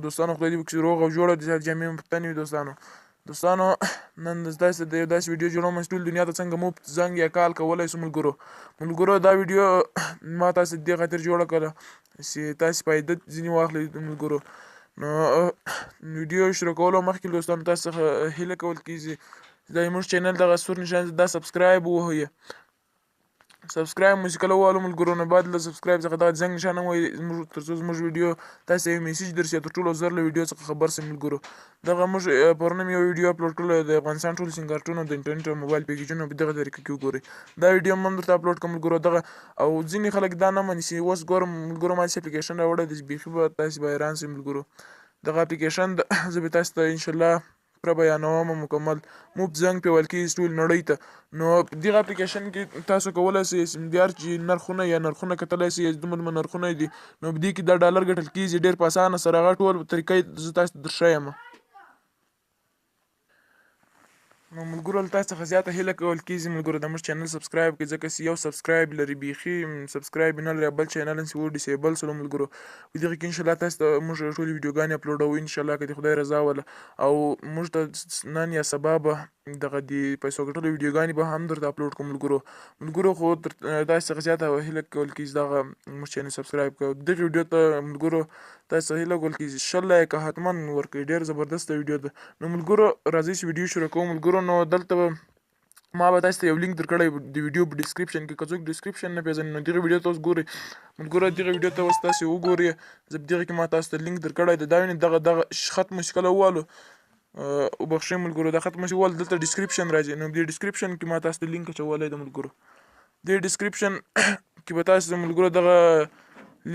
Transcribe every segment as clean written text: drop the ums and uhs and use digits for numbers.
دوستانو خدای دې وکړي روغ او جوړ او د جامې مو په تن وي دوستانو نن داسې د یو داسې ویډیو جوړوم چې ټول دنیا ته څنګه مفت زنګ یا کال کولی شو ملګرو دا ویډیو ما تاسې دې خاطر جوړه کړله چې تاسې فایده ځینې واخلئ ملګرو نو ویډیو شروع کولو مخکې دوستانو تاسو څخه هیله کول کېږي چې دا زموږ چینل دغه سور نشان دا سبسکرایب ووهئ سبسکرایب مو چې کله ووهلو ملګرو نو باید له سبسکرایب څخه دغه زنګ نشان هم ووهئ تر څو زموږ ویډیو تاسې یو میسیج درشي تر ټولو زر له ویډیو څخه خبر شئ ملګرو دغه موږ پرون هم یو ویډیو اپلوډ کړی د افغانستان ټول سینګارټونه د انټرنیټ او موبایل پیکیجونه په دغه طریقه کې وګورئ دا ویډیو هم درته اپلوډ کړم ملګرو دغه او ځینې خلک دا نه مني چې اوس ګورم ملګرو ما چې اپلیکیشن راوړی دی چې بیخي به تاسې به حیران شئ ملګرو دغه اپلیکیشن زه به تاسو ته انشاءالله پوره بیانوم مکمل مفت زنګ پې ویل کېږي ټول نړۍ ته نو په دغه اپلیکیشن کې تاسو کولی شئ هر چې نرخونه کتلی شئ دومره نرخونه دي نو په دې کې دا ډالر ګټل کېږي ډېر په اسانه سره هغه ټول طریقه زه تاسو ته درښیم نو ملګرو له تاسو څخه زیاته هیله کول کېږي ملګرو د موږ چینل سبسکرایب کړئ ځکه چې یو سبسکرایب لري بیخي سبسکرایب نه لري بل چینل چې ډیسیبل سولو ملګرو په دغه کې انشاءالله تاسو ته موږ ټولې ویډیوګانې اپلوډوو انشاءالله که د خدای رضا وله او موږ ته نن یا سبا به دغه د پیسو ګټلو ویډیوګانې به هم درته اپلوډ کړو ملګرو خو تاسو څخه زیاته هیله کول کېږي دغه موږ چینل سبسکرایب کړئ دغه ویډیو ته ملګرو تاسو څخه هیله کول کېږي 100 لایکه حتما ورکړئ ډېر زبردسته ویډیو ده نو ملګرو راځئ چې ویډیو شروع کوو ملګرو نو دلته ما به تاسو ته یو لینک درکړی د ویډیو په ډسکرپشن کې که څوک ډسکرپشن نه پېژني نو دغه ویډیو ته اوس ګورئ ملګرو دغه ویډیو ته اوس تاسې وګورئ زه په دغه کې ما تاسو ته لینک درکړی دی دا وینئ دغه خط مو چې کله ووالو وبخښئ ملګرو دا خط مو چې ووالو دلته ډسکرپشن راځي نو دې ډسکرپشن کې ما تاسو ته لینک اچولی دی ملګرو دې ډسکرپشن کې به تاسو ملګرو دغه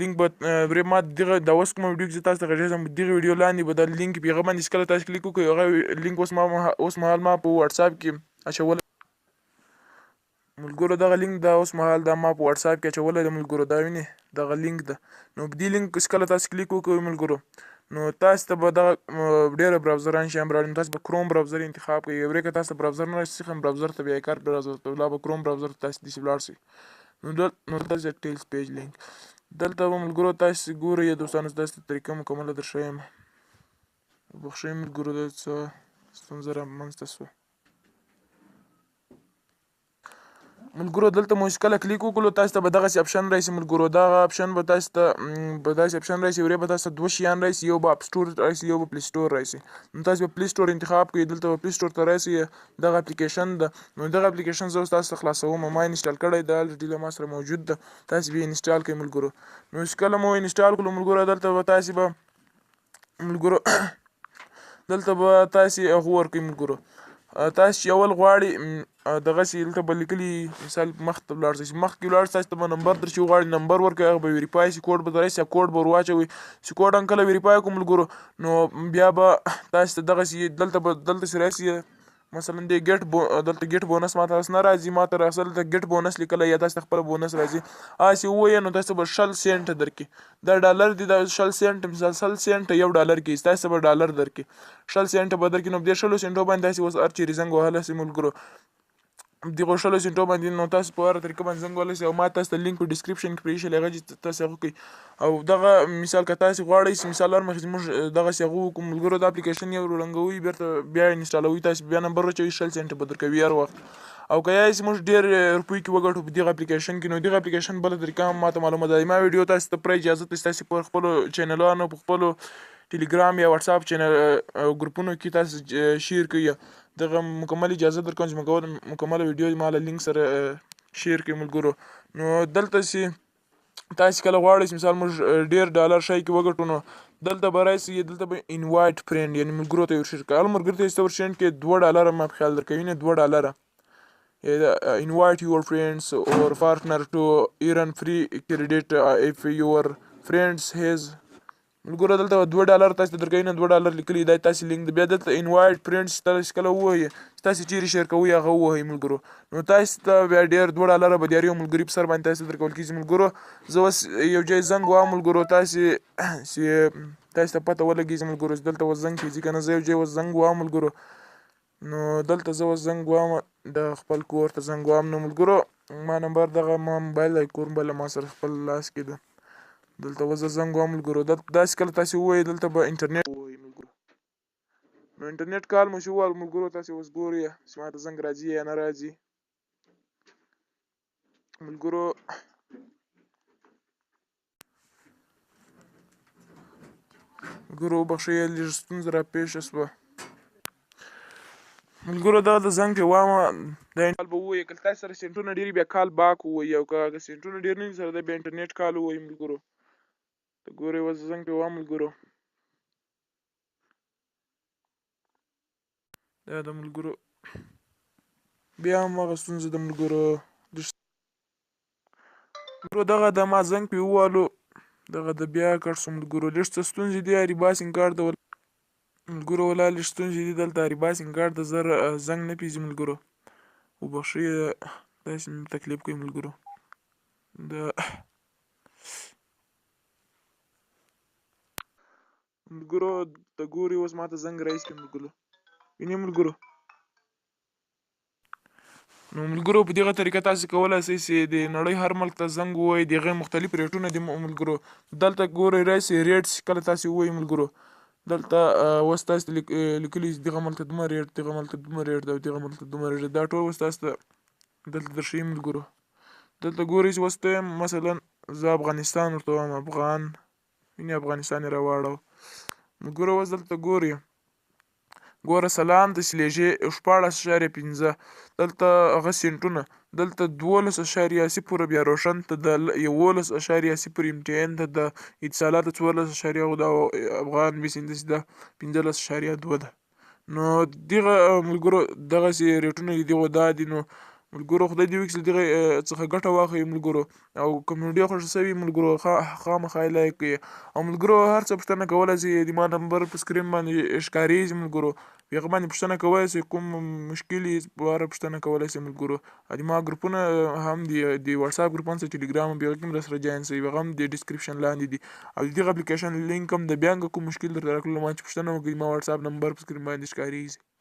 لینک به ما دغه دا اوس کومه ویډیو کې زه تاسو ته غږېږم دغه ویډیو لاندې به دا لینک په هغه باندې چې کله تاسو کلیک وکړئ هغه لینک اوس مهال ما په واتساپ کې اچولی ملګرو دغه لینک دا اوس مهال دا ما په واتساپ کې اچولی دی ملګرو دا وینئ دغه لینک ده نو په دې لینک چې کله تاسو کلیک وکړئ ملګرو نو تاسو ته به دغه ډېره براوزران شي هم راوړي نو تاسو به کروم براوزر انتخاب کړئ یو که تاسو براوزر نه راشي هم براوزر ته بیا کار براوزر ته لا به کروم براوزر ته تاسو داسې ولاړ شئ نو دلته ټیلز پیج لینک دلته به ملګرو تاسو ګورئ دوستانو تاسو ته طریقه مکمله درښیم بخښئ ملګرو دا څه ستونزه رامنځته شوه ملګرو دلته مو چې کله کلیک وکړو تاسو ته به دغسې اپشن راشي ملګرو دغه اپشن به تاسو ته داسې اپشن راشي وری به تاسو ته دوه شیان راشي یو به اپ سټور راشي یو به پلی سټور راشي نو تاسو به پلی سټور انتخاب کړئ دلته به پلی سټور ته راشي دغه اپلیکیشن ده نو دغه اپلیکیشن زه اوس تاسو ته خلاصوم ما انسټال کړی ده الریډي له ما سره موجود ده تاسو به یې انسټال کړئ ملګرو نو چې کله مو انسټال کړو ملګرو دلته به تاسو به ملګرو دلته به تاسو هغه ورکړئ ملګرو تاسو چې اول غواړئ دغسې دلته به لیکلي مثال مخ ته ولاړ شئ مخکې ولاړ شئ تاسو ته به نمبر درشي وغواړئ نمبر ورکړئ هغه به ویریفای شي کوډ به راشي کوډ به ور واچوئ چې کوډ هم کله ویریفای کړو ملګرو نو بیا به تاسو ته دغسې دلته چې راشي مثلا د دلته ګیټ بونس ماته اوس نه راځي ماته اصل د ګیټ بونس لیکلی یا تاسو ته خپله بونس راځي هسې ووایه نو تاسو به 100 سینټ درکړي دا ډالر دي دا 100 سینټ مثال 100 سینټ یو ډالر کېږي تاسو به ډالر درکړي 100 سینټ به درکړي نو په دې 100 سینټو باندې تاسې اوس هر چیرې زنګ وهلی شئ ملګرو دغه 100 سینټو باندې نو تاسو په هره طریقه باندې زنګ وهلی شئ او ما تاسو ته لینک په ډسکرپشن کې پرېښلی هغه تاسو هغه کړئ او دغه مثال که تاسو غواړئ چې مثال هر مخکې موږ دغسې هغه وکړو ملګرو دا اپلیکیشن یو رنګوئ بیرته بیا یې انسټالوئ تاسو بیا نمبر واچوئ 100 سینټ به درکوي هر وخت او که یا چې موږ ډېر روپۍ کې وګټو په دغه اپلیکیشن کې نو دغه اپلیکیشن بله طریقه هم ماته معلومه ده ما ویډیو تاسو ته پوره اجازه ده چې تاسو په خپلو چینلانو په خپلو ټلیګرام یا واتساپ چینل ګروپونو کې تاسو شیر کړئ دغه مکمل اجازه درکوم چې مکمله ویډیو ما له لینک سره شیر کړئ ملګرو نو دلته چې تاسو کله غواړئ چې مثال موږ ډېر ډالر شی کې وګټو نو دلته به راشي دلته به انوایټ فرینډ یعنې ملګرو ته یې ورشیر کړئ هر ملګري ته چې ته ورشیر کړې 2 ډالره ما په خیال درکوي نه 2 ډالره invite your friends or partner to earn free credit if your friends has ملګرو دلته 2 ډالر تاسو ته درکوي نه 2 ډالر لیکلي دا تاسې لینک دی بیا دلته انوایټ فرینډس تاسو کله ووایئ تاسو چیرې شیر کوئ هغه ووهئ ملګرو نو تاسو ته بیا ډېر 2 ډالره به د یو ملګري په سر باندې تاسو درکول کېږي ملګرو زه اوس یو ځای زنګ وهم ملګرو تاسو ته پته ولګېږي ملګرو چې دلته اوس زنګ کېږي که نه زه یو ځای اوس زنګ وهم ملګرو نو دلته زه اوس زنګ وهم د خپل کور ته زنګ وهم نو ملګرو ما نمبر دغه ما موبایل کور موبایل ما سره خپل لاس کې ده دلته اوس زه زنګ وهم ملګرو داسې کله تاسې ووایئ دلته به انټرنیټ ووایئ ملګرو نو انټرنیټ کال مو چې ووهل ملګرو تاسې اوس ګورئ چې ما ته زنګ راځي یا نه راځي ملګرو وبخښئ لږ ستونزه راپېښه شوه ملګرو دا د زنګ پې وامه دا کال به ووایي که تاسې سره سینټونه ډېر وي بیا کال باک ووایي او که سینټونه ډېر نه وي سره بیا انټرنیټ کال ووایي ملګرو ته ګورئ اوس زنګ پې وهم ملګرو دا د ملګرو بیا هم هغه ستونزه ده ملګرو دغه د ما زنګ پې ووهلو دغه د بیا کټ شو ملګرو لږ څه ستونزې دي اریبا سیم کارت د ملګرو ولا لږ ستونزې دي دلته اریبا سیم کارت د زر زنګ نه پېژي ملګرو وبخښئ داسې مې تکلیف کوي ملګرو د ملګرو ته ګورئ اوس ما ته زنګ راایستې ملګرو وینئ ملګرو نو ملګرو په دغه طریقه تاسې کولی شئ چې د نړۍ هر ملک ته زنګ ووایئ د هغې مختلف ریټونه دي ملګرو دلته ګورئ راشئ ریټ کله تاسې ووایئ ملګرو دلته اوس تاسې ته لیکلي چې دغه ملک ته دومره ریټ دغه ملک ته دومره ریټ ده او دغه ملک ته دومره ریټ ده دا ټول اوس تاسو ته دلته درښیي ملګرو دلته ګورئ چې اوس ته یم مثلا زه افغانستان ورته وایم افغان وینې افغانستان یې راواړو ملګرو اوس دلته ګورئ ګوره سلام د سلیژې 14.5 دلته هغه سینټونه دلته 12.0 بیا روشن ته د 11.0 امتحان ته د اتصالات 14.0 د افغان بیس هندسې ده 15.2 ده نو دغه ملګرو دغسې ریټونه دي دغه دا دي نو ملګرو خدای دې وکړي چې دغه څخه ګټه واخلئ ملګرو او که مې ویډیو خوښه شوې ملګرو خامخا یې لایک کړئ او ملګرو هر څه پوښتنه کولی شئ د ما نمبر په سکرین باندې ښکارېږي ملګرو په هغه باندې پوښتنه کولی شئ کوم مشکل یې په اړه پوښتنه کولی شئ ملګرو او د ما ګروپونه هم دي د وټساپ ګروپونه څه ټلیګرام په هغه کې هم راسره جاین شئ هغه هم د ډسکرپشن لاندې دي او د دغه اپلیکیشن لینک هم د بیا هم کوم مشکل درته راکړلو ما چې پوښتنه وکړئ ما وټساپ نمبر په سکرین باندې ښکارېږي